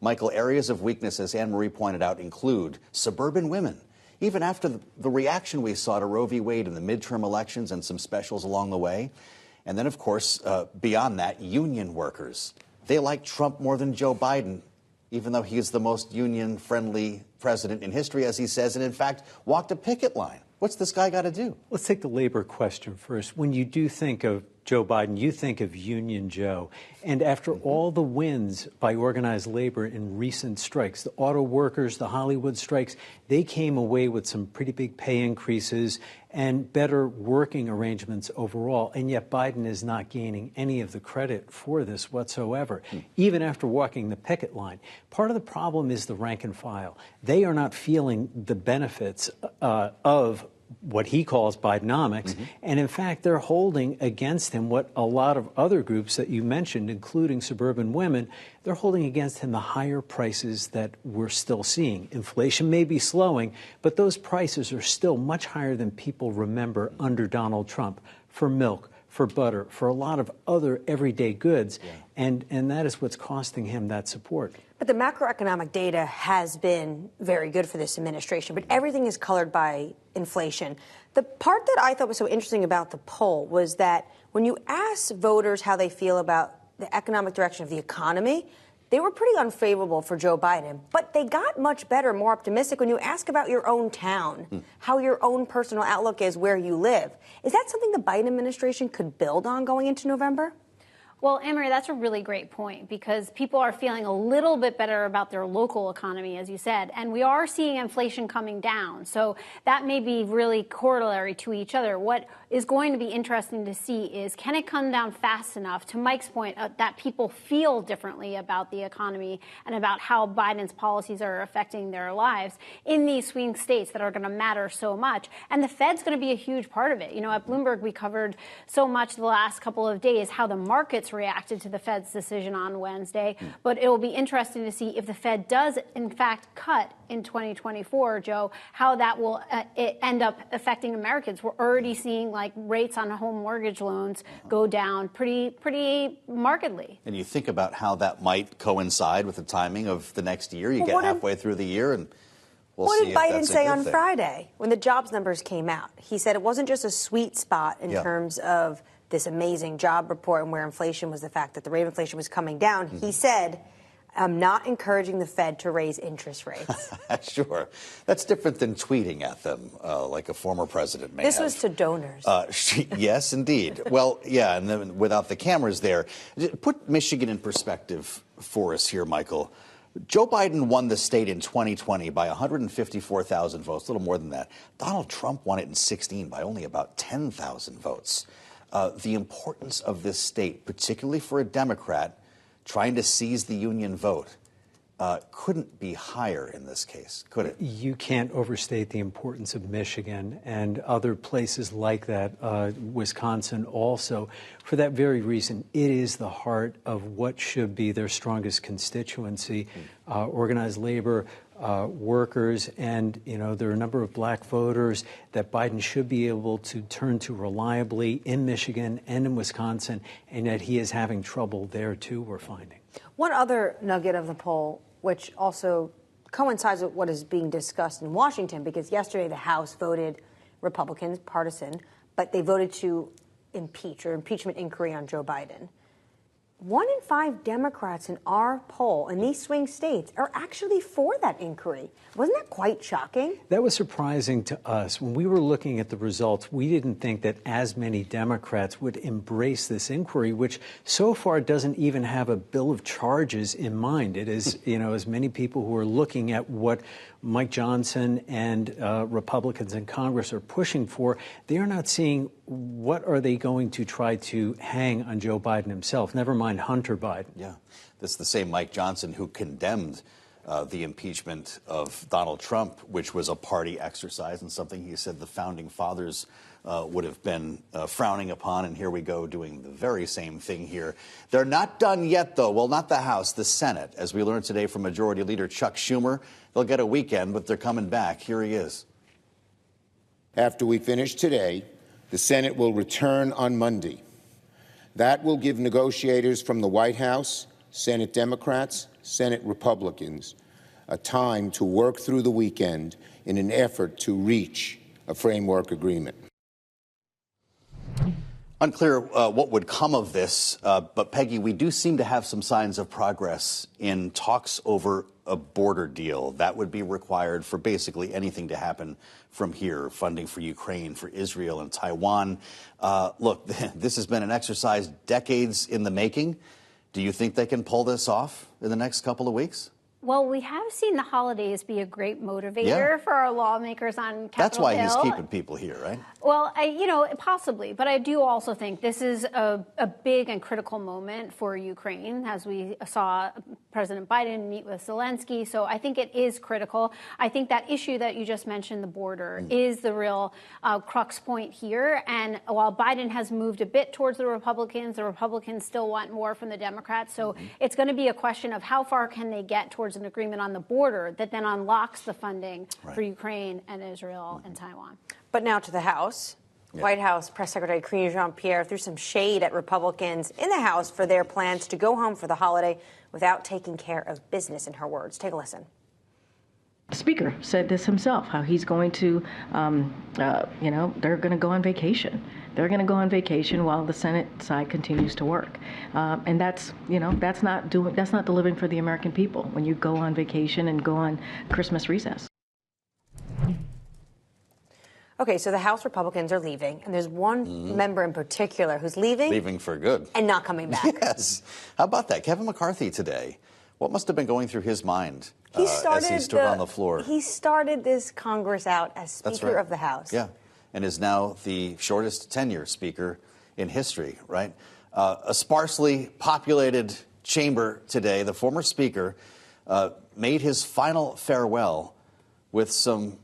Michael, areas of weakness, as Annmarie pointed out, include suburban women. Even after the reaction we saw to Roe v. Wade in the midterm elections and some specials along the way. And then, of course, beyond that, union workers. They like Trump more than Joe Biden, even though he is the most union-friendly president in history, as he says, and in fact walked a picket line. What's this guy got to do? Let's take the labor question first. When you do think of Joe Biden, you think of Union Joe. And after all the wins by organized labor in recent strikes, the auto workers, the Hollywood strikes, they came away with some pretty big pay increases and better working arrangements overall. And yet Biden is not gaining any of the credit for this whatsoever, even after walking the picket line. Part of the problem is the rank and file. They are not feeling the benefits of what he calls Bidenomics. And in fact, they're holding against him what a lot of other groups that you mentioned, including suburban women, they're holding against him the higher prices that we're still seeing. Inflation may be slowing, but those prices are still much higher than people remember under Donald Trump for milk, for butter, for a lot of other everyday goods. And that is what's costing him that support. But the macroeconomic data has been very good for this administration, but everything is colored by inflation. The part that I thought was so interesting about the poll was that when you ask voters how they feel about the economic direction of the economy, they were pretty unfavorable for Joe Biden, but they got much better, more optimistic when you ask about your own town, how your own personal outlook is where you live. Is that something the Biden administration could build on going into November? Well, Annmarie, that's a really great point because people are feeling a little bit better about their local economy, as you said, and we are seeing inflation coming down. So that may be really corollary to each other. What is going to be interesting to see is, can it come down fast enough, to Mike's point, that people feel differently about the economy and about how Biden's policies are affecting their lives in these swing states that are going to matter so much. And the Fed's going to be a huge part of it. You know, at Bloomberg, we covered so much the last couple of days how the markets reacted to the Fed's decision on Wednesday. But it will be interesting to see if the Fed does, in fact, cut in 2024, Joe, how that will end up affecting Americans. We're already seeing like rates on home mortgage loans go down pretty markedly. And you think about how that might coincide with the timing of the next year. You get halfway through the year and we'll see. What did Biden say on Friday when the jobs numbers came out? He said it wasn't just a sweet spot in terms of this amazing job report and where inflation was, the fact that the rate of inflation was coming down. He said, I'm not encouraging the Fed to raise interest rates. Sure. That's different than tweeting at them like a former president may have. This was to donors. Yes, indeed. Well, yeah, and then without the cameras there. Put Michigan in perspective for us here, Michael. Joe Biden won the state in 2020 by 154,000 votes, a little more than that. Donald Trump won it in 16 by only about 10,000 votes. The importance of this state, particularly for a Democrat trying to seize the union vote, couldn't be higher in this case, could it? You can't overstate the importance of Michigan and other places like that, Wisconsin also. For that very reason, it is the heart of what should be their strongest constituency, organized labor, workers, and, you know, there are a number of black voters that Biden should be able to turn to reliably in Michigan and in Wisconsin, and yet he is having trouble there, too, we're finding. One other nugget of the poll, which also coincides with what is being discussed in Washington, because yesterday the House voted Republicans, partisan, but they voted to impeach or impeachment inquiry on Joe Biden. 1 in 5 Democrats in our poll in these swing states are actually for that inquiry. Wasn't that quite shocking? That was surprising to us. When we were looking at the results, we didn't think that as many Democrats would embrace this inquiry, which so far doesn't even have a bill of charges in mind. It is, you know, as many people who are looking at what Mike Johnson and Republicans in Congress are pushing for, they are not seeing what are they going to try to hang on Joe Biden himself, never mind Hunter Biden. Yeah, this is the same Mike Johnson who condemned the impeachment of Donald Trump, which was a party exercise and something he said the founding fathers would have been frowning upon. And here we go doing the very same thing here. They're not done yet, though. Well, not the House, the Senate. As we learned today from Majority Leader Chuck Schumer, they'll get a weekend, but they're coming back. Here he is. After we finish today, the Senate will return on Monday. That will give negotiators from the White House, Senate Democrats, Senate Republicans time to work through the weekend in an effort to reach a framework agreement. Unclear what would come of this, but Peggy, we do seem to have some signs of progress in talks over a border deal. That would be required for basically anything to happen from here, funding for Ukraine, for Israel and Taiwan. Look, this has been an exercise decades in the making. Do you think they can pull this off in the next couple of weeks? Well, we have seen the holidays be a great motivator for our lawmakers on Capitol That's why Hill. he's keeping people here, right? Well, possibly. But I do also think this is a big and critical moment for Ukraine, as we saw President Biden meet with Zelensky. So I think it is critical. I think that issue that you just mentioned, the border, is the real crux point here. And while Biden has moved a bit towards the Republicans still want more from the Democrats. So it's going to be a question of how far can they get towards an agreement on the border that then unlocks the funding for Ukraine and Israel and Taiwan. But now to the House. White House Press Secretary Karine Jean-Pierre threw some shade at Republicans in the House for their plans to go home for the holiday without taking care of business, in her words. Take a listen. The Speaker said this himself, how he's going to, they're going to go on vacation. They're going to go on vacation while the Senate side continues to work. And that's not delivering for the American people when you go on vacation and go on Christmas recess. Okay, so the House Republicans are leaving, and there's one member in particular who's leaving. Leaving for good. And not coming back. Yes. How about that? Kevin McCarthy today. What must have been going through his mind as he stood on the floor? He started this Congress out as Speaker of the House. Yeah, and is now the shortest tenure Speaker in history, right? A sparsely populated chamber today. The former Speaker made his final farewell with some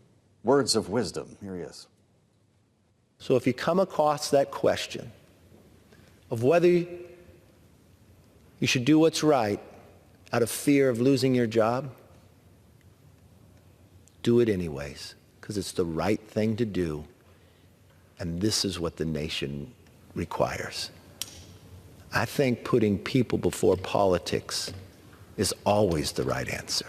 words of wisdom. Here he is. So if you come across that question of whether you should do what's right out of fear of losing your job, do it anyways, because it's the right thing to do, and this is what the nation requires. I think putting people before politics is always the right answer.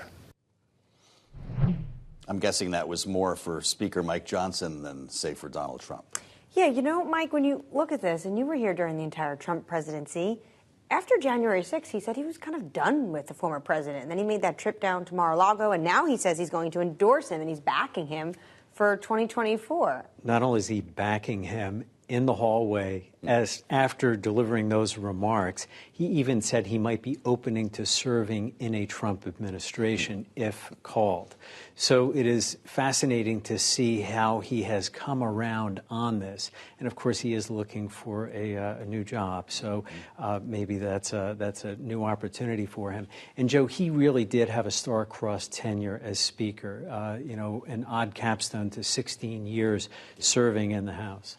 I'm guessing that was more for Speaker Mike Johnson than, say, for Donald Trump. Yeah, Mike, when you look at this, and you were here during the entire Trump presidency, after January 6th, he said he was kind of done with the former president. And then he made that trip down to Mar-a-Lago, and now he says he's going to endorse him, and he's backing him for 2024. Not only is he backing him in the hallway, as after delivering those remarks, he even said he might be opening to serving in a Trump administration if called. So it is fascinating to see how he has come around on this. And of course, he is looking for a new job. So maybe that's a new opportunity for him. And Joe, he really did have a star-crossed tenure as Speaker, an odd capstone to 16 years serving in the House.